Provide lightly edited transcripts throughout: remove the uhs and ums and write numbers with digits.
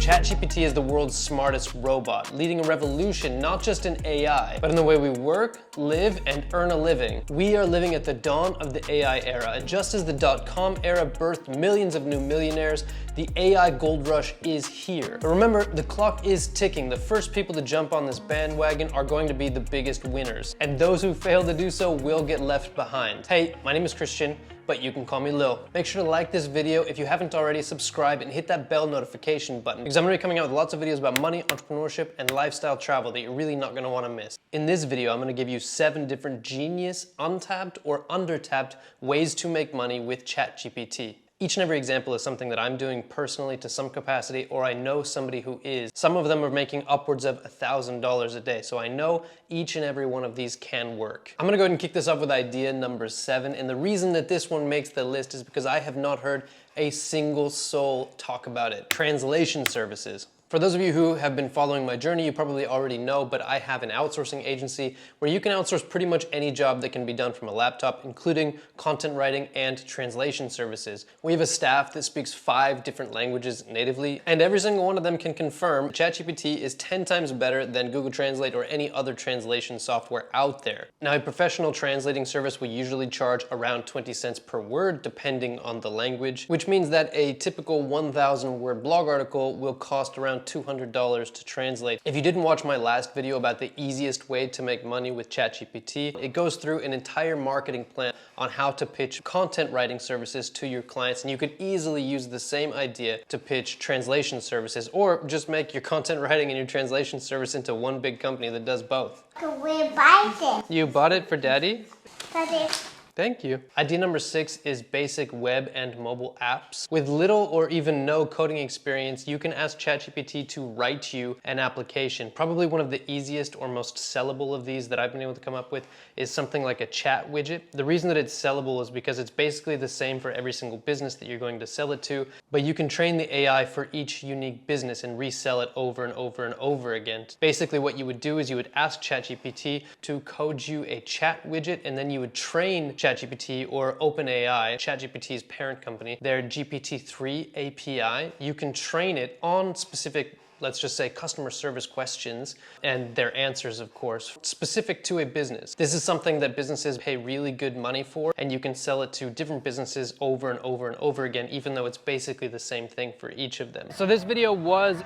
ChatGPT is the world's smartest robot, leading a revolution not just in AI, but in the way we work, live, and earn a living. We are living at the dawn of the AI era, and just as the dot-com era birthed millions of new millionaires, the AI gold rush is here. But remember, the clock is ticking. The first people to jump on this bandwagon are going to be the biggest winners, and those who fail to do so will get left behind. Hey, my name is Christian, but you can call me Lil. Make sure to like this video if you haven't already, subscribe, and hit that bell notification button, because I'm gonna be coming out with lots of videos about money, entrepreneurship, and lifestyle travel that you're really not gonna wanna miss. In this video, I'm gonna give you 7 different genius, untapped, or undertapped ways to make money with ChatGPT. Each and every example is something that I'm doing personally to some capacity, or I know somebody who is. Some of them are making upwards of $1,000 a day, so I know each and every one of these can work. I'm gonna go ahead and kick this off with idea number 7, and the reason that this one makes the list is because I have not heard a single soul talk about it. Translation services. For those of you who have been following my journey, you probably already know, but I have an outsourcing agency where you can outsource pretty much any job that can be done from a laptop, including content writing and translation services. We have a staff that speaks 5 different languages natively, and every single one of them can confirm ChatGPT is 10 times better than Google Translate or any other translation software out there. Now, a professional translating service will usually charge around 20 cents per word, depending on the language, which means that a typical 1,000 word blog article will cost around $200 to translate. If you didn't watch my last video about the easiest way to make money with ChatGPT, it goes through an entire marketing plan on how to pitch content writing services to your clients, and you could easily use the same idea to pitch translation services, or just make your content writing and your translation service into one big company that does both. We buy it. You bought it for Daddy? Daddy. Thank you. Idea number 6 is basic web and mobile apps. With little or even no coding experience, you can ask ChatGPT to write you an application. Probably one of the easiest or most sellable of these that I've been able to come up with is something like a chat widget. The reason that it's sellable is because it's basically the same for every single business that you're going to sell it to, but you can train the AI for each unique business and resell it over and over and over again. Basically what you would do is you would ask ChatGPT to code you a chat widget, and then you would train ChatGPT or OpenAI, ChatGPT's parent company, their GPT-3 API. You can train it on specific, let's just say, customer service questions and their answers, of course, specific to a business. This is something that businesses pay really good money for, and you can sell it to different businesses over and over and over again, even though it's basically the same thing for each of them. So this video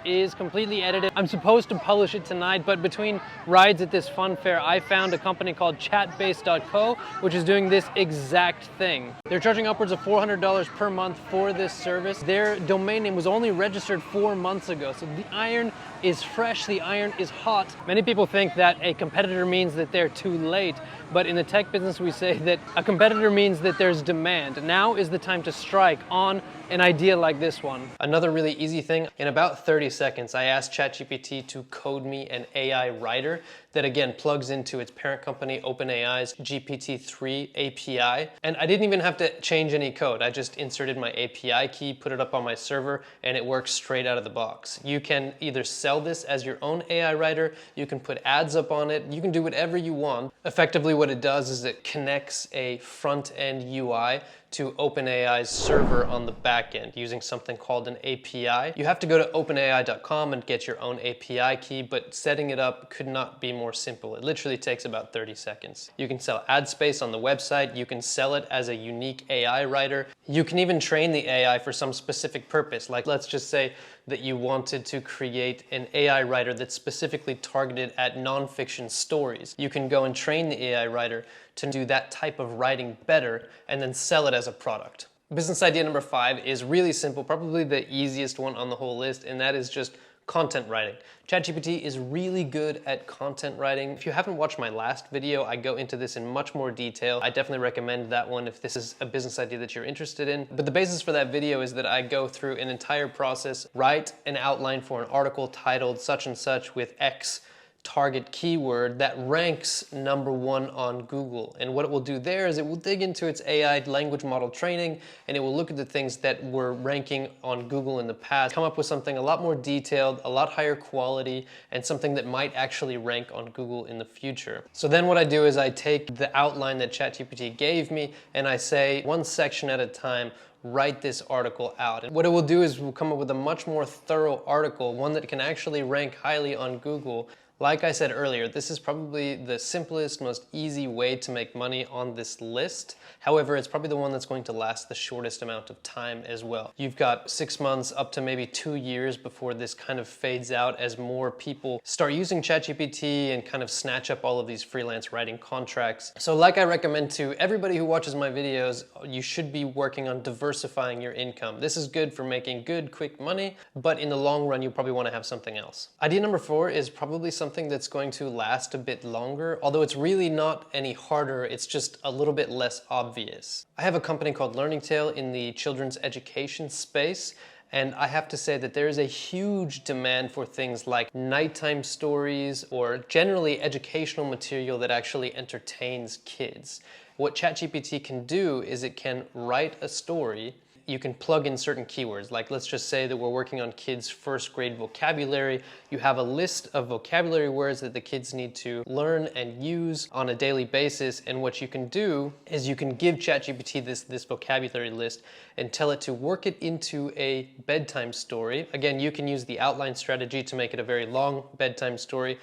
is completely edited. I'm supposed to publish it tonight, but between rides at this fun fair, I found a company called chatbase.co, which is doing this exact thing. They're charging upwards of $400 per month for this service. Their domain name was only registered 4 months ago, so the iron is fresh, the iron is hot. Many people think that a competitor means that they're too late, but in the tech business we say that a competitor means that there's demand. Now is the time to strike on an idea like this one. Another really easy thing, in about 30 seconds, I asked ChatGPT to code me an AI writer that again plugs into its parent company OpenAI's GPT-3 API. And I didn't even have to change any code. I just inserted my API key, put it up on my server, and it works straight out of the box. You can either sell this as your own AI writer, you can put ads up on it, you can do whatever you want. Effectively what it does is it connects a front-end UI to OpenAI's server on the back end using something called an API. You have to go to openai.com and get your own API key, but setting it up could not be more simple. It literally takes about 30 seconds. You can sell ad space on the website, you can sell it as a unique AI writer, you can even train the AI for some specific purpose, like let's just say that you wanted to create an AI writer that's specifically targeted at nonfiction stories. You can go and train the AI writer to do that type of writing better and then sell it as a product. Business idea number 5 is really simple, probably the easiest one on the whole list, and that is just content writing. ChatGPT is really good at content writing. If you haven't watched my last video, I go into this in much more detail. I definitely recommend that one if this is a business idea that you're interested in. But the basis for that video is that I go through an entire process, write an outline for an article titled such and such with X target keyword that ranks #1 on Google. And what it will do there is it will dig into its AI language model training, and it will look at the things that were ranking on Google in the past, come up with something a lot more detailed, a lot higher quality, and something that might actually rank on Google in the future. So then what I do is I take the outline that ChatGPT gave me and I say, one section at a time, write this article out. And what it will do is we'll come up with a much more thorough article, one that can actually rank highly on Google. Like I said earlier, this is probably the simplest, most easy way to make money on this list. However, it's probably the one that's going to last the shortest amount of time as well. You've got 6 months up to maybe 2 years before this kind of fades out as more people start using ChatGPT and kind of snatch up all of these freelance writing contracts. So like I recommend to everybody who watches my videos, you should be working on diversifying your income. This is good for making good, quick money, but in the long run, you probably want to have something else. Idea number 4 is probably something that's going to last a bit longer, although it's really not any harder, it's just a little bit less obvious. I have a company called Learning Tale in the children's education space, and I have to say that there is a huge demand for things like nighttime stories or generally educational material that actually entertains kids. What ChatGPT can do is it can write a story. You can plug in certain keywords, like let's just say that we're working on kids' first grade vocabulary. You have a list of vocabulary words that the kids need to learn and use on a daily basis, and what you can do is you can give ChatGPT this vocabulary list and tell it to work it into a bedtime story. Again, you can use the outline strategy to make it a very long bedtime story.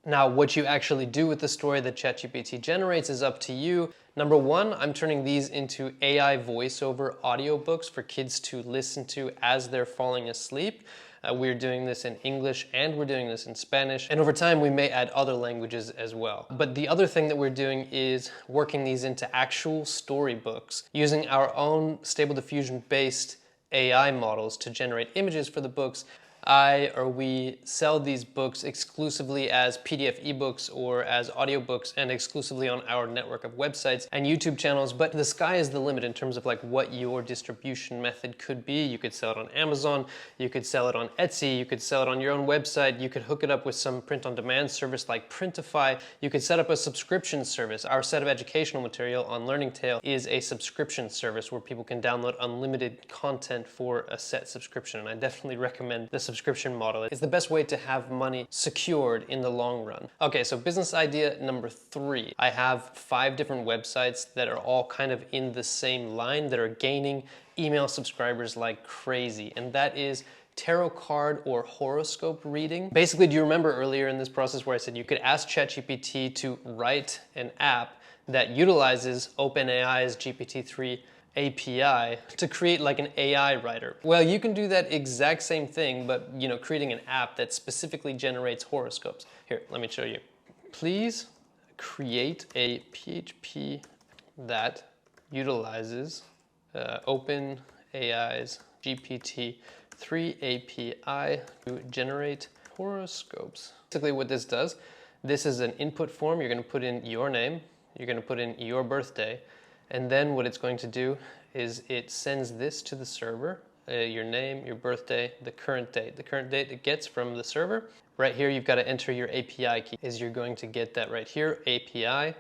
Now, what you actually do with the story that ChatGPT generates is up to you. Number 1, I'm turning these into AI voiceover audiobooks for kids to listen to as they're falling asleep. We're doing this in English and we're doing this in Spanish. And over time, we may add other languages as well. But the other thing that we're doing is working these into actual storybooks using our own Stable Diffusion-based AI models to generate images for the books. We sell these books exclusively as PDF ebooks or as audiobooks and exclusively on our network of websites and YouTube channels, but the sky is the limit in terms of like what your distribution method could be. You could sell it on Amazon, you could sell it on Etsy, you could sell it on your own website, you could hook it up with some print-on-demand service like Printify, you could set up a subscription service. Our set of educational material on Learning Tale is a subscription service where people can download unlimited content for a set subscription, and I definitely recommend the subscription model. It's the best way to have money secured in the long run. Okay, so business idea number 3. I have 5 different websites that are all kind of in the same line that are gaining email subscribers like crazy, and that is tarot card or horoscope reading. Basically, do you remember earlier in this process where I said you could ask ChatGPT to write an app that utilizes OpenAI's GPT-3 API to create like an AI writer? Well, you can do that exact same thing, but creating an app that specifically generates horoscopes. Here, let me show you. Please create a PHP that utilizes OpenAI's GPT-3 API to generate horoscopes. Basically what this does, this is an input form. You're going to put in your name, you're going to put in your birthday, and then what it's going to do is it sends this to the server, your name, your birthday, the current date. The current date it gets from the server. Right here, you've got to enter your API key. You're going to get that right here, API,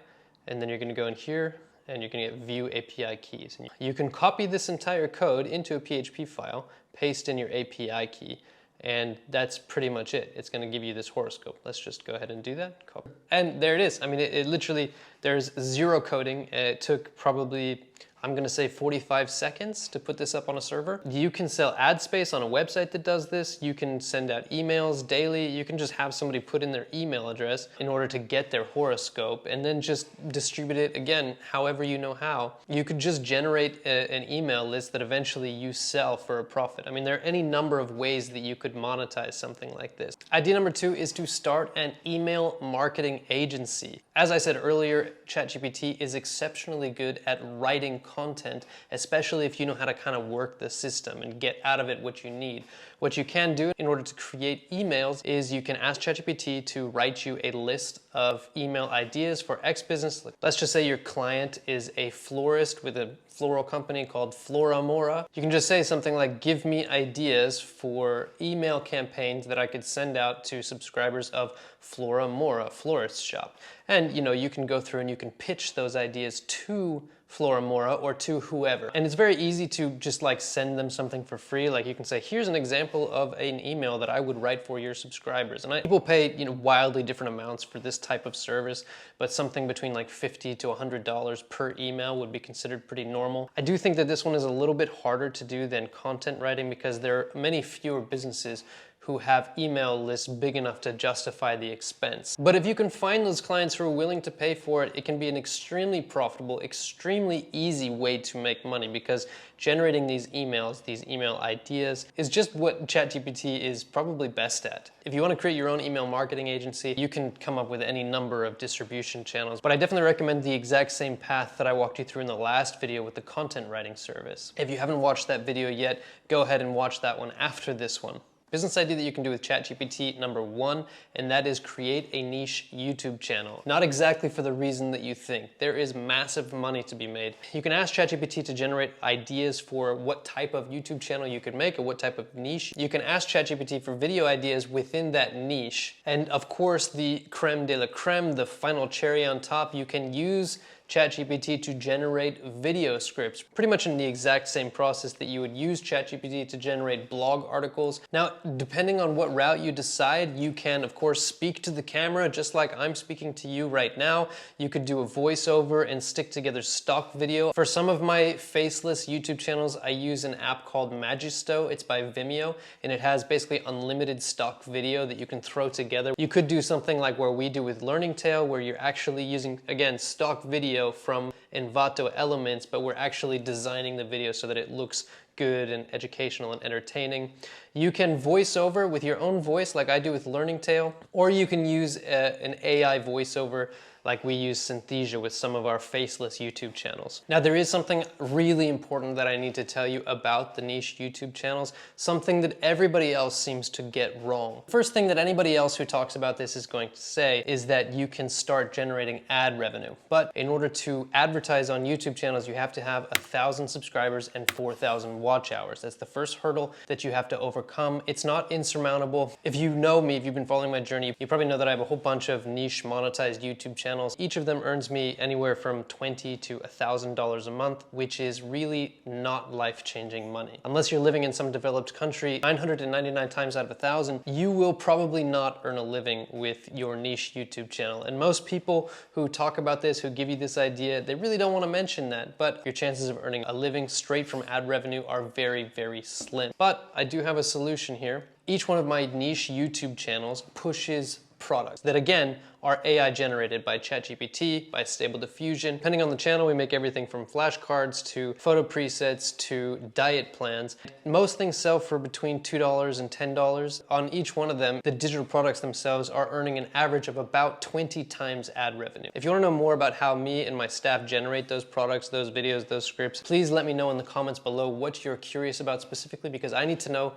and then you're going to go in here and you're going to get view API keys. And you can copy this entire code into a PHP file, paste in your API key, and that's pretty much it. It's going to give you this horoscope. Let's just go ahead and do that. Copy. And there it is. I mean, it literally, there's zero coding. It took probably, I'm going to say 45 seconds to put this up on a server. You can sell ad space on a website that does this. You can send out emails daily. You can just have somebody put in their email address in order to get their horoscope and then just distribute it again, however you know how. You could just generate an email list that eventually you sell for a profit. I mean, there are any number of ways that you could monetize something like this. Idea number 2 is to start an email marketing agency. As I said earlier, ChatGPT is exceptionally good at writing writing content, especially if you know how to kind of work the system and get out of it what you need. What you can do in order to create emails is you can ask ChatGPT to write you a list of email ideas for X business. Let's just say your client is a florist with a floral company called Flora Mora. You can just say something like, give me ideas for email campaigns that I could send out to subscribers of Flora Mora florist shop. And you can go through and you can pitch those ideas to Flora Mora or to whoever. And it's very easy to just like send them something for free. Like you can say, here's an example of an email that I would write for your subscribers. And people pay wildly different amounts for this type of service, but something between like $50 to $100 per email would be considered pretty normal. I do think that this one is a little bit harder to do than content writing because there are many fewer businesses who have email lists big enough to justify the expense. But if you can find those clients who are willing to pay for it, it can be an extremely profitable, extremely easy way to make money because generating these emails, these email ideas, is just what ChatGPT is probably best at. If you want to create your own email marketing agency, you can come up with any number of distribution channels, but I definitely recommend the exact same path that I walked you through in the last video with the content writing service. If you haven't watched that video yet, go ahead and watch that one after this one. Business idea that you can do with ChatGPT, number one, and that is create a niche YouTube channel. Not exactly for the reason that you think. There is massive money to be made. You can ask ChatGPT to generate ideas for what type of YouTube channel you could make or what type of niche. You can ask ChatGPT for video ideas within that niche. And of course, the creme de la creme, the final cherry on top, you can use ChatGPT to generate video scripts, pretty much in the exact same process that you would use ChatGPT to generate blog articles. Now, depending on what route you decide, you can, of course, speak to the camera just like I'm speaking to you right now. You could do a voiceover and stick together stock video. For some of my faceless YouTube channels, I use an app called Magisto. It's by Vimeo, and it has basically unlimited stock video that you can throw together. You could do something like where we do with Learning Tale, where you're actually using, again, stock video from Envato elements, but we're actually designing the video so that it looks good and educational and entertaining. You can voice over with your own voice like I do with Learning Tale, or you can use an AI voiceover like we use Synthesia with some of our faceless YouTube channels. Now there is something really important that I need to tell you about the niche YouTube channels, something that everybody else seems to get wrong. First thing that anybody else who talks about this is going to say is that you can start generating ad revenue. But in order to advertise on YouTube channels, you have to have 1,000 subscribers and 4,000 watch hours. That's the first hurdle that you have to overcome. It's not insurmountable. If you know me, if you've been following my journey, you probably know that I have a whole bunch of niche monetized YouTube channels. Each of them earns me anywhere from $20 to $1,000 a month, which is really not life-changing money. Unless you're living in some developed country, 999 times out of 1,000, you will probably not earn a living with your niche YouTube channel. And most people who talk about this, who give you this idea, they really don't want to mention that, but your chances of earning a living straight from ad revenue are very, very slim. But I do have a solution here. Each one of my niche YouTube channels pushes products that, again, are AI generated by ChatGPT, by Stable Diffusion. Depending on the channel, we make everything from flashcards to photo presets to diet plans. Most things sell for between $2 and $10. On each one of them, the digital products themselves are earning an average of about 20 times ad revenue. If you want to know more about how me and my staff generate those products, those videos, those scripts, please let me know in the comments below what you're curious about specifically, because I need to know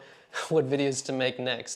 what videos to make next.